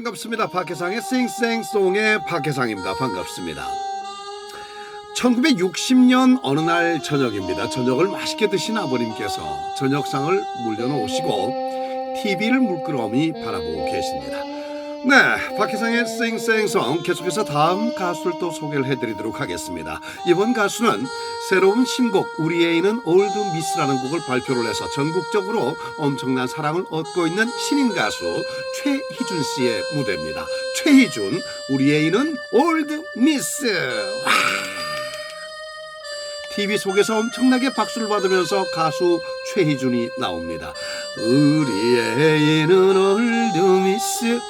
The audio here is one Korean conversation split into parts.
반갑습니다. 박해상의 싱생송의 박해상입니다. 반갑습니다. 1960년 어느 날 저녁입니다. 저녁을 맛있게 드신 아버님께서 저녁상을 물려놓으시고 TV를 물끄러미 바라보고 계십니다. 네, 박해상의 싱생송 계속해서 다음 가수를 또 소개를 해드리도록 하겠습니다. 이번 가수는 새로운 신곡 우리 애인은 올드 미스라는 곡을 발표를 해서 전국적으로 엄청난 사랑을 얻고 있는 신인 가수 최희준 씨의 무대입니다. 최희준, 우리 애인은 올드 미스. 와! TV 속에서 엄청나게 박수를 받으면서 가수 최희준이 나옵니다. 우리 애인은 올드 미스.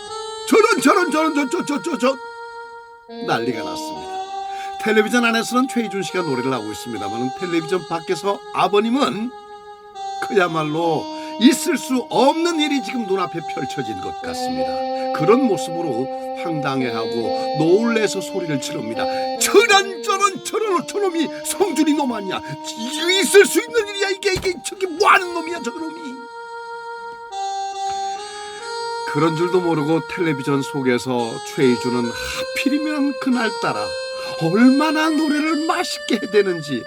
저런 난리가 났습니다. 텔레비전 안에서는 최희준 씨가 노래를 하고 있습니다만 텔레비전 밖에서 아버님은 그야말로 있을 수 없는 일이 지금 눈앞에 펼쳐진 것 같습니다. 그런 모습으로 황당해하고 놀래서 소리를 지릅니다. 저놈이 성준이 놈 아니야. 있을 수 있는 일이야. 이게 저게 뭐하는 놈이야 저놈이. 그런 줄도 모르고 텔레비전 속에서 최희준은 하필이면 그날따라 얼마나 노래를 맛있게 해대는지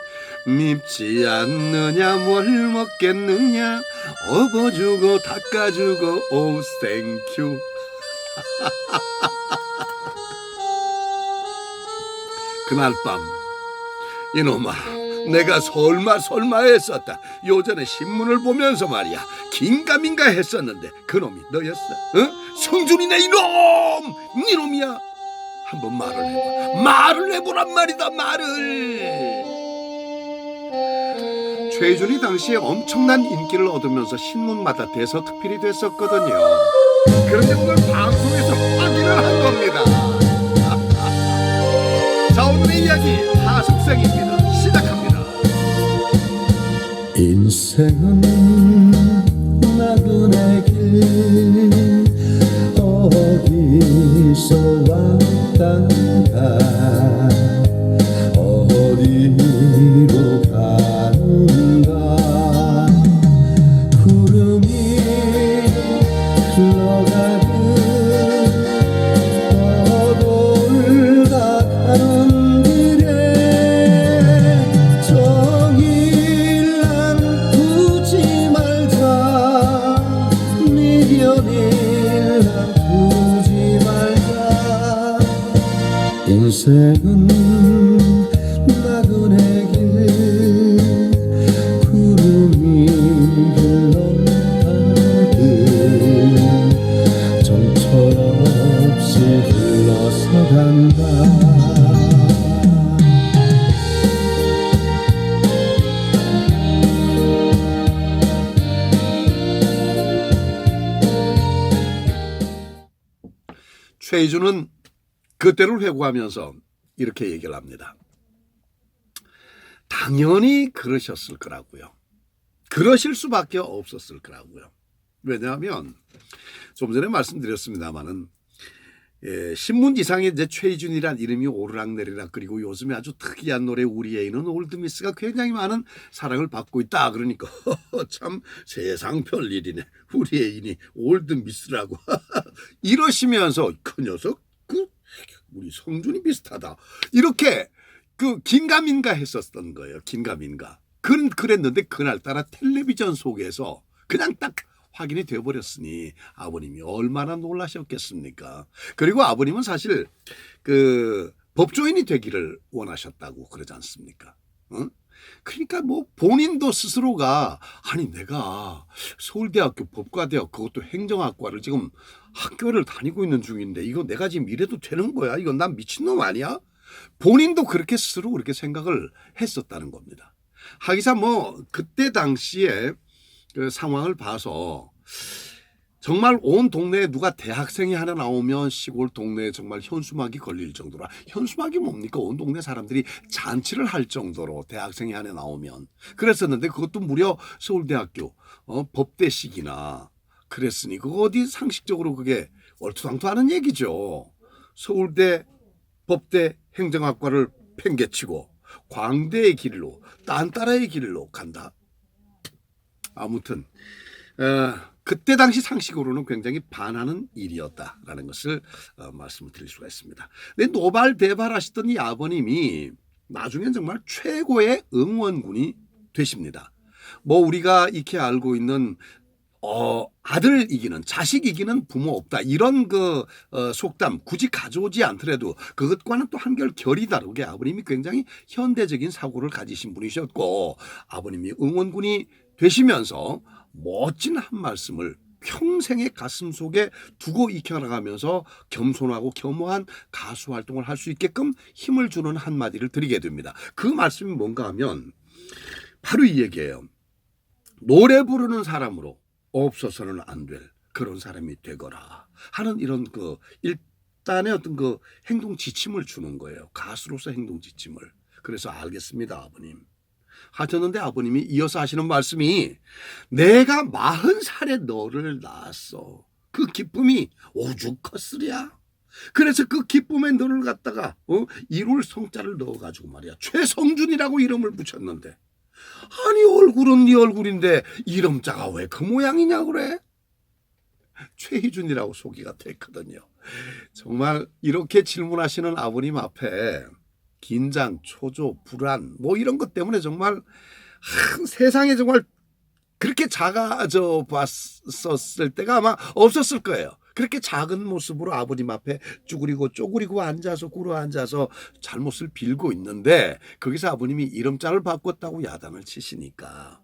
밉지 않느냐 뭘 먹겠느냐 업어주고 닦아주고 오 땡큐. 그날 밤 이놈아, 내가 설마 했었다. 요전에 신문을 보면서 말이야 긴가민가 했었는데 그놈이 너였어. 어? 성준이네 이놈. 니놈이야. 한번 말을 해보란 말이다. 말을. 최희준이 당시에 엄청난 인기를 얻으면서 신문마다 대서특필이 됐었거든요. 그런데 오늘 방송에서 확인을 한 겁니다. 자, 오늘의 이야기 하숙생입니다. 시작합니다. 인생은 나그네 길 어디서 왔단가 어디로 가는가 구름이 흘러가듯 떠돌아가는 길에 정일 난 두지 말자 미련일 난 두지 말자 인생은 나그네 길 구름이 흘러가듯 정처없이 흘러서 간다. 최희준은 그때를 회고하면서 이렇게 얘기를 합니다. 당연히 그러셨을 거라고요. 그러실 수밖에 없었을 거라고요. 왜냐하면 좀 전에 말씀드렸습니다마는 신문지상에 이제 최희준이란 이름이 오르락내리락 그리고 요즘에 아주 특이한 노래 우리 애인은 올드미스가 굉장히 많은 사랑을 받고 있다. 그러니까 참 세상 별일이네. 우리 애인이 올드미스라고 이러시면서 그 녀석 우리 성준이 비슷하다. 이렇게 긴가민가 했었던 거예요. 긴가민가. 그랬는데 그날따라 텔레비전 속에서 그냥 딱 확인이 되어버렸으니 아버님이 얼마나 놀라셨겠습니까. 그리고 아버님은 사실 법조인이 되기를 원하셨다고 그러지 않습니까? 응? 그러니까 뭐 본인도 스스로가 아니 내가 서울대학교 법과대학 그것도 행정학과를 지금 학교를 다니고 있는 중인데 이거 내가 지금 이래도 되는 거야? 이건 난 미친놈 아니야? 본인도 그렇게 스스로 그렇게 생각을 했었다는 겁니다. 하기사 뭐 그때 당시에 그 상황을 봐서 정말 온 동네에 누가 대학생이 하나 나오면 시골 동네에 정말 현수막이 걸릴 정도로 현수막이 뭡니까? 온 동네 사람들이 잔치를 할 정도로 대학생이 하나 나오면 그랬었는데 그것도 무려 서울대학교 법대식이나 그랬으니 그거 어디 상식적으로 그게 얼토당토하는 얘기죠. 서울대 법대 행정학과를 팽개치고 광대의 길로 딴따라의 길로 간다. 아무튼 그때 당시 상식으로는 굉장히 반하는 일이었다라는 것을 말씀을 드릴 수가 있습니다. 근데 노발대발하시던 이 아버님이 나중엔 정말 최고의 응원군이 되십니다. 뭐 우리가 익히 알고 있는 아들 이기는 자식 이기는 부모 없다 이런 속담 굳이 가져오지 않더라도 그것과는 또 한결 결이 다르게 아버님이 굉장히 현대적인 사고를 가지신 분이셨고 아버님이 응원군이 되시면서 멋진 한 말씀을 평생의 가슴 속에 두고 익혀나가면서 겸손하고 겸허한 가수 활동을 할 수 있게끔 힘을 주는 한마디를 드리게 됩니다. 그 말씀이 뭔가 하면 바로 이 얘기예요. 노래 부르는 사람으로 없어서는 안 될 그런 사람이 되거라 하는 이런 일단의 어떤 행동 지침을 주는 거예요. 가수로서 행동 지침을. 그래서 알겠습니다, 아버님. 하셨는데 아버님이 이어서 하시는 말씀이 내가 40살에 너를 낳았어. 그 기쁨이 오죽컸으랴. 그래서 그 기쁨에 너를 갖다가 이룰 성자를 넣어가지고 말이야. 최성준이라고 이름을 붙였는데 아니 얼굴은 네 얼굴인데 이름자가 왜 그 모양이냐 그래? 최희준이라고 소개가 됐거든요. 정말 이렇게 질문하시는 아버님 앞에 긴장, 초조, 불안 뭐 이런 것 때문에 정말 세상에 정말 그렇게 작아져 봤었을 때가 아마 없었을 거예요. 그렇게 작은 모습으로 아버님 앞에 쪼그리고 앉아서 꿇어앉아서 잘못을 빌고 있는데 거기서 아버님이 이름자를 바꿨다고 야단을 치시니까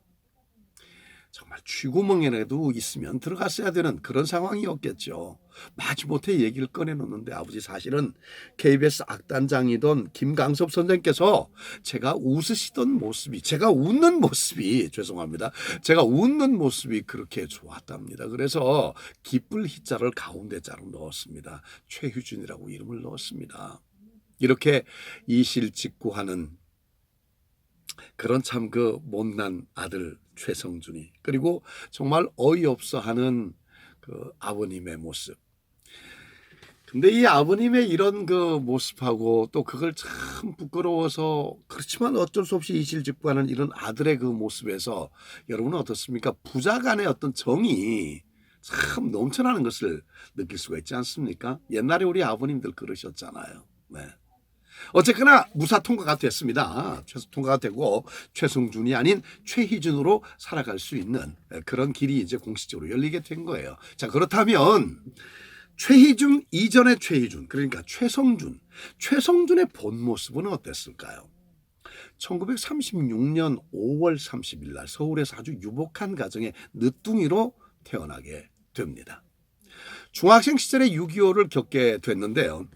정말 쥐구멍에라도 있으면 들어갔어야 되는 그런 상황이었겠죠. 마지못해 얘기를 꺼내놓는데 아버지 사실은 KBS 악단장이던 김강섭 선생께서 제가 웃으시던 모습이 제가 웃는 모습이 죄송합니다. 제가 웃는 모습이 그렇게 좋았답니다. 그래서 기쁠 희자를 가운데 자로 넣었습니다. 최휴준이라고 이름을 넣었습니다. 이렇게 이실직고하는 그런 참 못난 아들 최성준이 그리고 정말 어이없어하는 아버님의 모습. 근데 이 아버님의 이런 모습하고 또 그걸 참 부끄러워서 그렇지만 어쩔 수 없이 이실직고하는 이런 아들의 그 모습에서 여러분은 어떻습니까? 부자 간의 어떤 정이 참 넘쳐나는 것을 느낄 수가 있지 않습니까? 옛날에 우리 아버님들 그러셨잖아요. 네. 어쨌거나 무사 통과가 됐습니다. 통과가 되고 최성준이 아닌 최희준으로 살아갈 수 있는 그런 길이 이제 공식적으로 열리게 된 거예요. 자, 그렇다면 최희준 이전의 최희준 그러니까 최성준의 본 모습은 어땠을까요? 1936년 5월 30일 날 서울에서 아주 유복한 가정의 늦둥이로 태어나게 됩니다. 중학생 시절에 6.25를 겪게 됐는데요.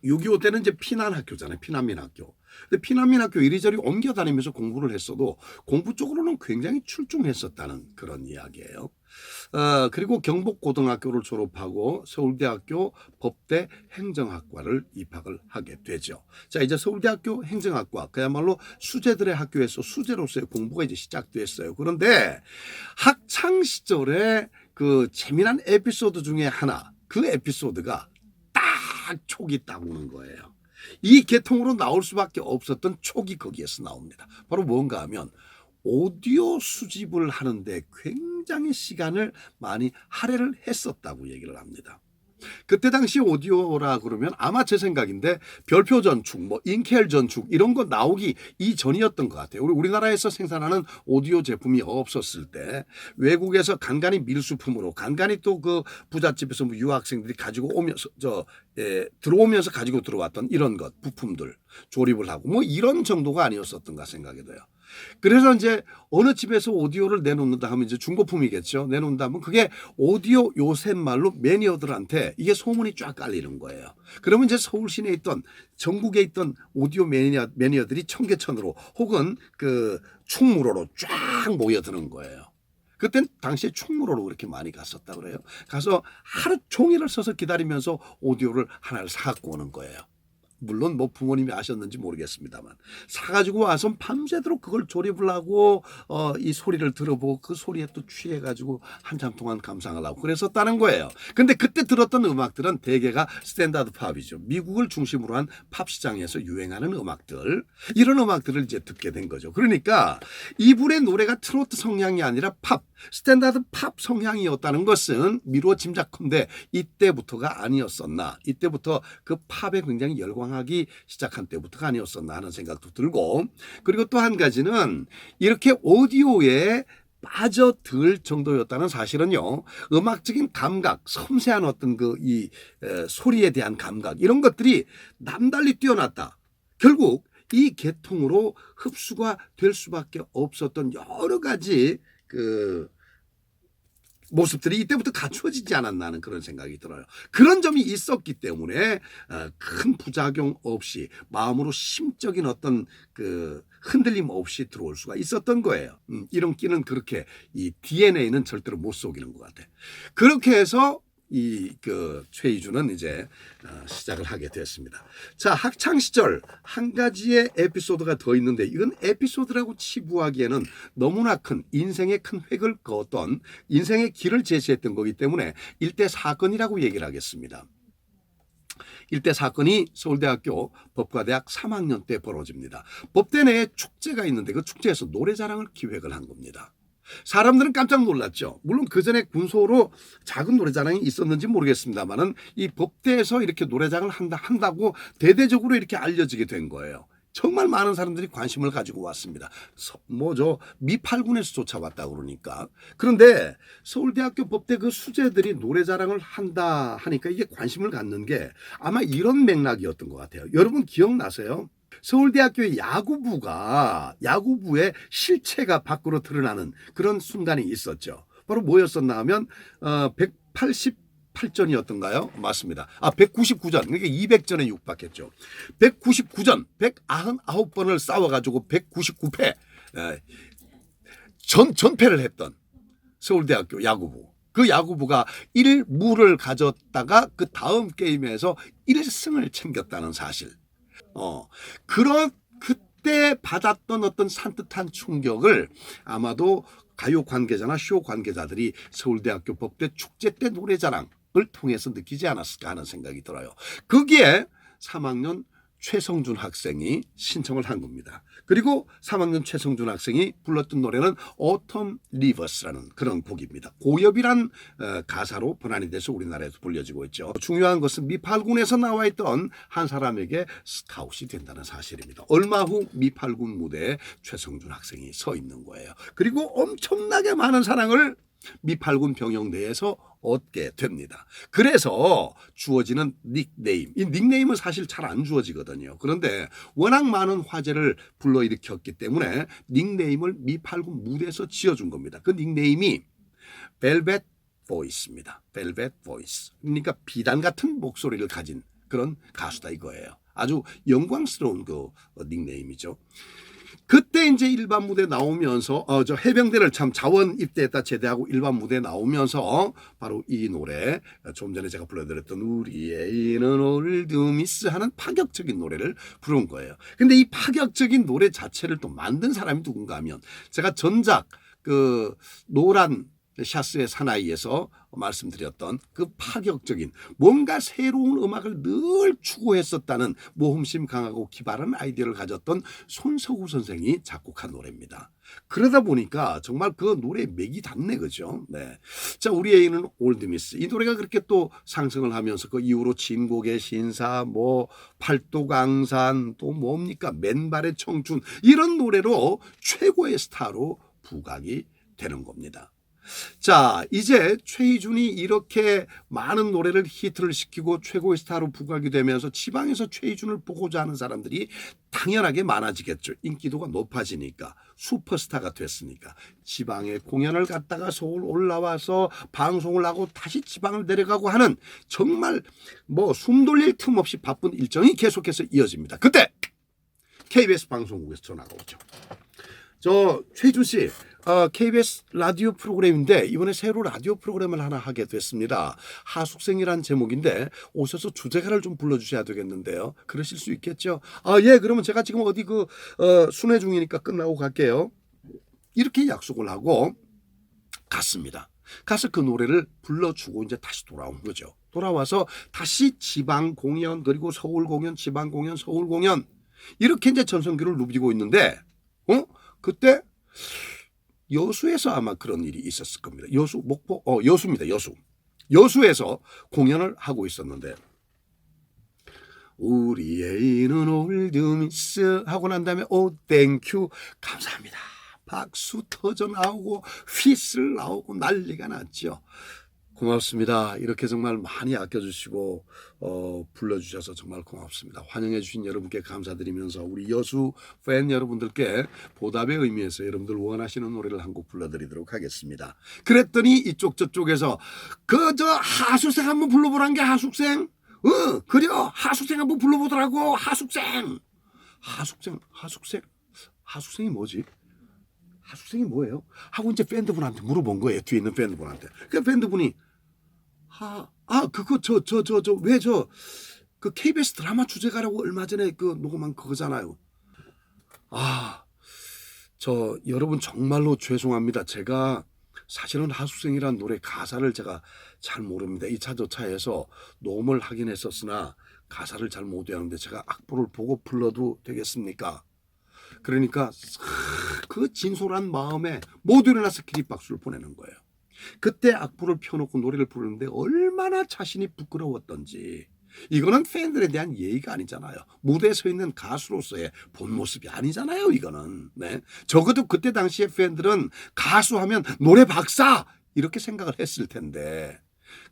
6.25 때는 이제 피난학교잖아요. 피난민 학교. 근데 피난민 학교 이리저리 옮겨 다니면서 공부를 했어도 공부 쪽으로는 굉장히 출중했었다는 그런 이야기예요. 그리고 경복고등학교를 졸업하고 서울대학교 법대 행정학과를 입학을 하게 되죠. 자, 이제 서울대학교 행정학과 그야말로 수재들의 학교에서 수재로서의 공부가 이제 시작됐어요. 그런데 학창 시절에 그 재미난 에피소드 중에 하나, 그 에피소드가 촉이 딱 오는 거예요. 이 계통으로 나올 수밖에 없었던 촉이 거기에서 나옵니다. 바로 뭔가 하면 오디오 수집을 하는데 굉장히 시간을 많이 할애를 했었다고 얘기를 합니다. 그때 당시 오디오라 그러면 아마 제 생각인데 별표 전축, 인켈 전축 이런 거 나오기 이전이었던 것 같아요. 우리나라에서 생산하는 오디오 제품이 없었을 때 외국에서 간간히 밀수품으로 간간히 또 부잣집에서 유학생들이 가지고 오면서 들어오면서 가지고 들어왔던 이런 것 부품들 조립을 하고 이런 정도가 아니었었던가 생각이 돼요. 그래서 이제 어느 집에서 오디오를 내놓는다 하면 이제 중고품이겠죠. 내놓는다 하면 그게 오디오 요새 말로 매니어들한테 이게 소문이 쫙 깔리는 거예요. 그러면 이제 서울 시내에 있던 전국에 있던 오디오 매니어들이 청계천으로 혹은 충무로로 쫙 모여드는 거예요. 그땐 당시에 충무로로 그렇게 많이 갔었다 그래요. 가서 하루 종일을 서서 기다리면서 오디오를 하나를 사갖고 오는 거예요. 물론 뭐 부모님이 아셨는지 모르겠습니다만 사가지고 와서 밤새도록 그걸 조립을 하고 이 소리를 들어보고 그 소리에 또 취해가지고 한참 동안 감상을 하고 그랬었다는 거예요. 근데 그때 들었던 음악들은 대개가 스탠다드 팝이죠. 미국을 중심으로 한 팝 시장에서 유행하는 음악들, 이런 음악들을 이제 듣게 된 거죠. 그러니까 이분의 노래가 트로트 성향이 아니라 팝, 스탠다드 팝 성향이었다는 것은 미루어 짐작컨대 이때부터가 아니었었나, 이때부터 그 팝에 굉장히 열광하기 시작한 때부터가 아니었었나 하는 생각도 들고, 그리고 또 한 가지는 이렇게 오디오에 빠져들 정도였다는 사실은요, 음악적인 감각, 섬세한 어떤 이 소리에 대한 감각, 이런 것들이 남달리 뛰어났다. 결국 이 계통으로 흡수가 될 수밖에 없었던 여러 가지 모습들이 이때부터 갖추어지지 않았나 하는 그런 생각이 들어요. 그런 점이 있었기 때문에 큰 부작용 없이 마음으로 심적인 어떤 흔들림 없이 들어올 수가 있었던 거예요. 이런 끼는 그렇게 이 DNA는 절대로 못 속이는 것 같아. 그렇게 해서 최희준은 이제 시작을 하게 됐습니다. 자, 학창 시절 한 가지의 에피소드가 더 있는데 이건 에피소드라고 치부하기에는 너무나 큰 인생의 큰 획을 그었던 인생의 길을 제시했던 거기 때문에 일대 사건이라고 얘기를 하겠습니다. 일대 사건이 서울대학교 법과대학 3학년 때 벌어집니다. 법대 내에 축제가 있는데 그 축제에서 노래자랑을 기획을 한 겁니다. 사람들은 깜짝 놀랐죠. 물론 그 전에 군소로 작은 노래자랑이 있었는지 모르겠습니다만은 이 법대에서 이렇게 노래자랑을 한다고 대대적으로 이렇게 알려지게 된 거예요. 정말 많은 사람들이 관심을 가지고 왔습니다. 미팔군에서 쫓아왔다 그러니까. 그런데 서울대학교 법대 그 수재들이 노래자랑을 한다 하니까 이게 관심을 갖는 게 아마 이런 맥락이었던 것 같아요. 여러분 기억나세요? 서울대학교의 야구부의 실체가 밖으로 드러나는 그런 순간이 있었죠. 바로 뭐였었나 하면 188전이었던가요? 맞습니다. 199전. 그러니까 200전에 육박했죠. 199전, 199번을 싸워가지고 199패 전패를 했던 서울대학교 야구부. 그 야구부가 1무를 가졌다가 그 다음 게임에서 1승을 챙겼다는 사실. 그때 받았던 어떤 산뜻한 충격을 아마도 가요 관계자나 쇼 관계자들이 서울대학교 법대 축제 때 노래자랑을 통해서 느끼지 않았을까 하는 생각이 들어요. 거기에 3학년 최성준 학생이 신청을 한 겁니다. 그리고 3학년 최성준 학생이 불렀던 노래는 Autumn Rivers라는 그런 곡입니다. 고엽이란 가사로 번안이 돼서 우리나라에서 불려지고 있죠. 중요한 것은 미팔군에서 나와 있던 한 사람에게 스카웃이 된다는 사실입니다. 얼마 후 미팔군 무대에 최성준 학생이 서 있는 거예요. 그리고 엄청나게 많은 사랑을 미팔군 병영대에서 얻게 됩니다. 그래서 주어지는 닉네임. 이 닉네임은 사실 잘 안 주어지거든요. 그런데 워낙 많은 화제를 불러일으켰기 때문에 닉네임을 미팔군 무대에서 지어준 겁니다. 그 닉네임이 벨벳 보이스입니다. 벨벳 보이스. 그러니까 비단 같은 목소리를 가진 그런 가수다 이거예요. 아주 영광스러운 그 닉네임이죠. 그때 이제 일반 무대 나오면서 해병대를 참 자원 입대했다 제대하고 일반 무대 나오면서 바로 이 노래 좀 전에 제가 불러드렸던 우리의 이는 올드미스 하는 파격적인 노래를 부른 거예요. 근데 이 파격적인 노래 자체를 또 만든 사람이 누군가 하면 제가 전작 노란 샤스의 사나이에서 말씀드렸던 그 파격적인 뭔가 새로운 음악을 늘 추구했었다는 모험심 강하고 기발한 아이디어를 가졌던 손석우 선생이 작곡한 노래입니다. 그러다 보니까 정말 그 노래에 맥이 닿네, 그죠? 네. 자, 우리 애인은 올드미스. 이 노래가 그렇게 또 상승을 하면서 그 이후로 진곡의 신사, 팔도강산, 또 뭡니까? 맨발의 청춘. 이런 노래로 최고의 스타로 부각이 되는 겁니다. 자, 이제 최희준이 이렇게 많은 노래를 히트를 시키고 최고의 스타로 부각이 되면서 지방에서 최희준을 보고자 하는 사람들이 당연하게 많아지겠죠. 인기도가 높아지니까. 슈퍼스타가 됐으니까. 지방에 공연을 갔다가 서울 올라와서 방송을 하고 다시 지방을 내려가고 하는 정말 숨 돌릴 틈 없이 바쁜 일정이 계속해서 이어집니다. 그때 KBS 방송국에서 전화가 오죠. 최희준 씨, KBS 라디오 프로그램인데 이번에 새로 라디오 프로그램을 하나 하게 됐습니다. 하숙생이란 제목인데 오셔서 주제가를 좀 불러주셔야 되겠는데요. 그러실 수 있겠죠? 예, 그러면 제가 지금 어디 순회 중이니까 끝나고 갈게요. 이렇게 약속을 하고 갔습니다. 가서 그 노래를 불러주고 이제 다시 돌아온 거죠. 돌아와서 다시 지방 공연, 그리고 서울 공연, 지방 공연, 서울 공연, 이렇게 이제 전성기를 누비고 있는데, 그때 여수에서 아마 그런 일이 있었을 겁니다. 여수입니다. 여수에서 공연을 하고 있었는데, 우리 애인은 올드미스 하고 난 다음에 땡큐 감사합니다, 박수 터져 나오고 휘슬 나오고 난리가 났죠. 고맙습니다. 이렇게 정말 많이 아껴주시고 불러주셔서 정말 고맙습니다. 환영해 주신 여러분께 감사드리면서 우리 여수 팬 여러분들께 보답의 의미에서 여러분들 원하시는 노래를 한 곡 불러드리도록 하겠습니다. 그랬더니 이쪽 저쪽에서 저 하숙생 한번 불러보란 게 하숙생? 그래요. 하숙생 한번 불러보더라고. 하숙생이 뭐지? 하숙생이 뭐예요? 하고 이제 팬들분한테 물어본 거예요. 뒤에 있는 팬들분한테. 그 팬들분이 그 KBS 드라마 주제가라고 얼마 전에 그 녹음한 그거잖아요. 여러분 정말로 죄송합니다. 제가 사실은 하숙생이란 노래 가사를 제가 잘 모릅니다. 2차 저차에서 녹음을 하긴 했었으나 가사를 잘 못 외우는데 제가 악보를 보고 불러도 되겠습니까? 그러니까 그 진솔한 마음에 모두 일어나서 기립박수를 보내는 거예요. 그때 악보를 펴놓고 노래를 부르는데 얼마나 자신이 부끄러웠던지. 이거는 팬들에 대한 예의가 아니잖아요. 무대에 서 있는 가수로서의 본 모습이 아니잖아요. 이거는. 네. 적어도 그때 당시에 팬들은 가수하면 노래 박사 이렇게 생각을 했을 텐데,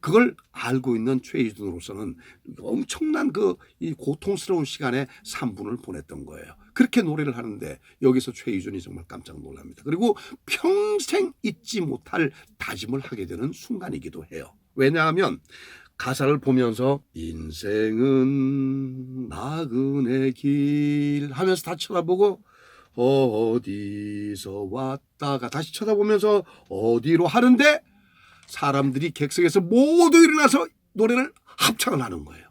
그걸 알고 있는 최희준으로서는 엄청난 이 고통스러운 시간에 3분을 보냈던 거예요. 그렇게 노래를 하는데 여기서 최희준이 정말 깜짝 놀랍니다. 그리고 평생 잊지 못할 다짐을 하게 되는 순간이기도 해요. 왜냐하면 가사를 보면서 인생은 나그네 길 하면서 다 쳐다보고 어디서 왔다가 다시 쳐다보면서 어디로 하는데 사람들이 객석에서 모두 일어나서 노래를 합창을 하는 거예요.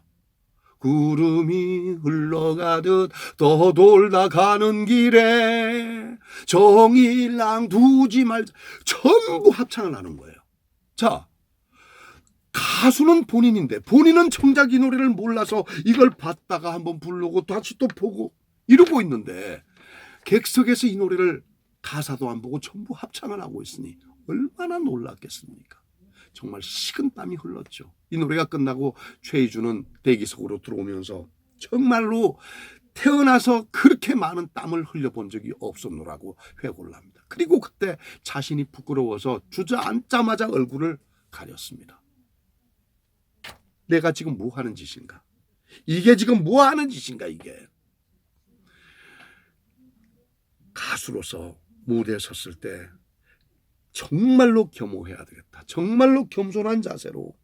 구름이 흘러가듯 떠돌다 가는 길에 정일랑 두지 말자, 전부 합창을 하는 거예요. 자, 가수는 본인인데 본인은 정작 이 노래를 몰라서 이걸 봤다가 한번 부르고 다시 또 보고 이러고 있는데 객석에서 이 노래를 가사도 안 보고 전부 합창을 하고 있으니 얼마나 놀랐겠습니까? 정말 식은땀이 흘렀죠. 이 노래가 끝나고 최희준은 대기석으로 들어오면서 정말로 태어나서 그렇게 많은 땀을 흘려본 적이 없었노라고 회고를 합니다. 그리고 그때 자신이 부끄러워서 주저앉자마자 얼굴을 가렸습니다. 내가 지금 뭐 하는 짓인가? 이게 지금 뭐 하는 짓인가 이게? 가수로서 무대에 섰을 때 정말로 겸허해야 되겠다. 정말로 겸손한 자세로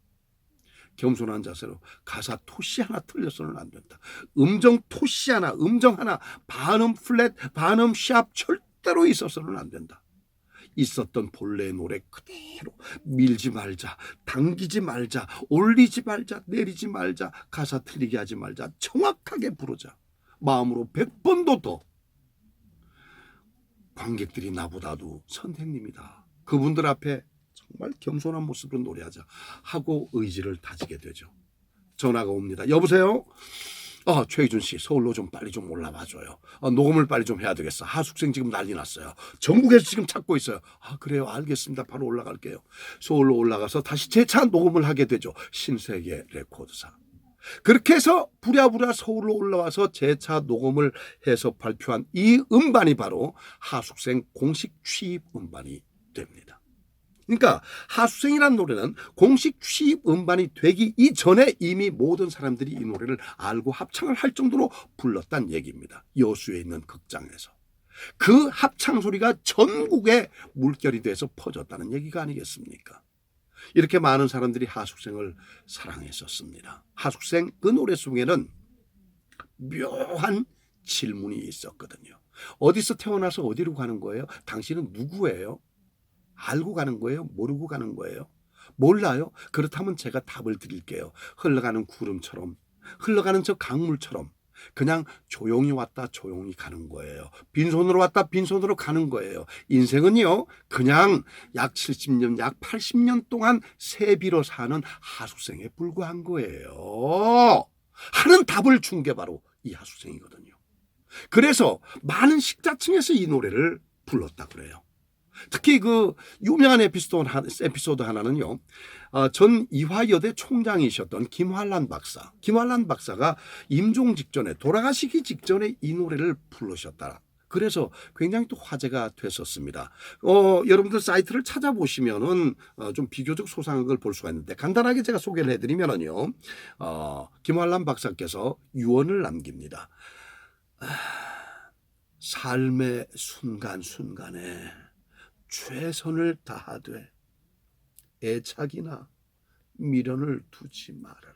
가사 토시 하나 틀려서는 안 된다. 음정 토시 하나, 음정 하나, 반음 플랫, 반음 샵 절대로 있어서는 안 된다. 있었던 본래의 노래 그대로 밀지 말자, 당기지 말자, 올리지 말자, 내리지 말자, 가사 틀리게 하지 말자, 정확하게 부르자. 마음으로 100번도 더. 관객들이 나보다도 선생님이다. 그분들 앞에 정말 겸손한 모습으로 노래하자 하고 의지를 다지게 되죠. 전화가 옵니다. 여보세요? 최희준 씨, 서울로 좀 빨리 좀 올라와 줘요. 녹음을 빨리 좀 해야 되겠어. 하숙생 지금 난리 났어요. 전국에서 지금 찾고 있어요. 그래요? 알겠습니다. 바로 올라갈게요. 서울로 올라가서 다시 재차 녹음을 하게 되죠. 신세계 레코드사. 그렇게 해서 부랴부랴 서울로 올라와서 재차 녹음을 해서 발표한 이 음반이 바로 하숙생 공식 취입 음반이 됩니다. 그러니까 하숙생이라는 노래는 공식 취입 음반이 되기 이전에 이미 모든 사람들이 이 노래를 알고 합창을 할 정도로 불렀다는 얘기입니다. 여수에 있는 극장에서. 그 합창 소리가 전국에 물결이 돼서 퍼졌다는 얘기가 아니겠습니까? 이렇게 많은 사람들이 하숙생을 사랑했었습니다. 하숙생 그 노래 속에는 묘한 질문이 있었거든요. 어디서 태어나서 어디로 가는 거예요? 당신은 누구예요? 알고 가는 거예요? 모르고 가는 거예요? 몰라요? 그렇다면 제가 답을 드릴게요. 흘러가는 구름처럼, 흘러가는 저 강물처럼 그냥 조용히 왔다 조용히 가는 거예요. 빈손으로 왔다 빈손으로 가는 거예요. 인생은요, 그냥 약 70년, 약 80년 동안 세비로 사는 하수생에 불과한 거예요. 하는 답을 준 게 바로 이 하수생이거든요. 그래서 많은 식자층에서 이 노래를 불렀다 그래요. 특히 그 유명한 에피소드 하나는요, 전 이화여대 총장이셨던 김환란 박사가 임종 직전에, 돌아가시기 직전에 이 노래를 부르셨다. 그래서 굉장히 또 화제가 됐었습니다. 여러분들 사이트를 찾아보시면은 좀 비교적 소상한 걸 볼 수가 있는데, 간단하게 제가 소개를 해드리면은요, 김환란 박사께서 유언을 남깁니다. 삶의 순간순간에 최선을 다하되 애착이나 미련을 두지 말아라.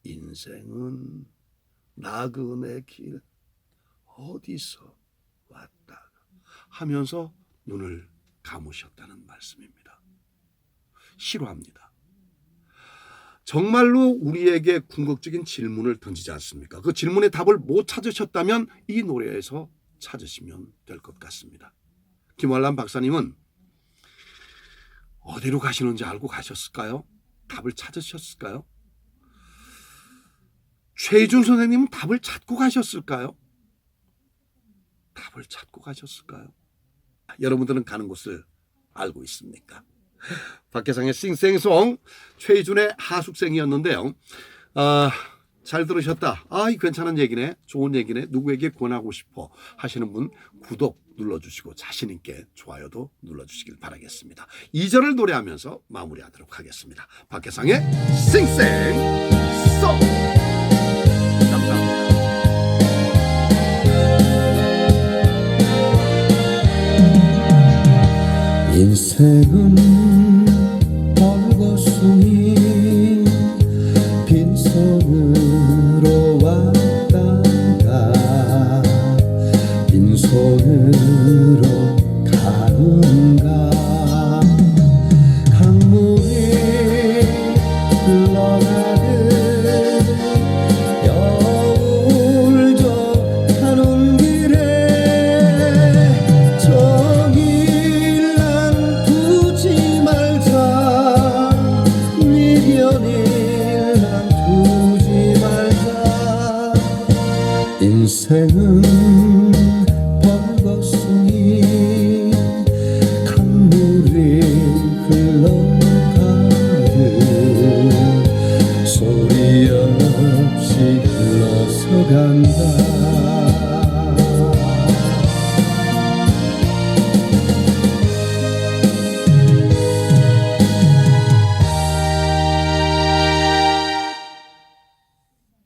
인생은 나그네 길 어디서 왔다 하면서 눈을 감으셨다는 말씀입니다. 싫어합니다. 정말로 우리에게 궁극적인 질문을 던지지 않습니까? 그 질문의 답을 못 찾으셨다면 이 노래에서 찾으시면 될 것 같습니다. 김환란 박사님은 어디로 가시는지 알고 가셨을까요? 답을 찾으셨을까요? 최희준 선생님은 답을 찾고 가셨을까요? 답을 찾고 가셨을까요? 여러분들은 가는 곳을 알고 있습니까? 박혜상의 싱생송, 최희준의 하숙생이었는데요. 잘 들으셨다. 이 괜찮은 얘기네. 좋은 얘기네. 누구에게 권하고 싶어 하시는 분 구독 눌러주시고 자신 있게 좋아요도 눌러주시길 바라겠습니다. 2절을 노래하면서 마무리하도록 하겠습니다. 박혜상의 싱생송. 감사합니다. 인생은 벌거숭이 빈손으로 왔다가 빈손으로 가는가. 강물이 흘러가듯 여울져 가는 길에 정일 난 두지 말자. 미련일 난 두지 말자. 인생은 벌거숭이 강물이 흘러가듯 소리 없이 흘러서 간다.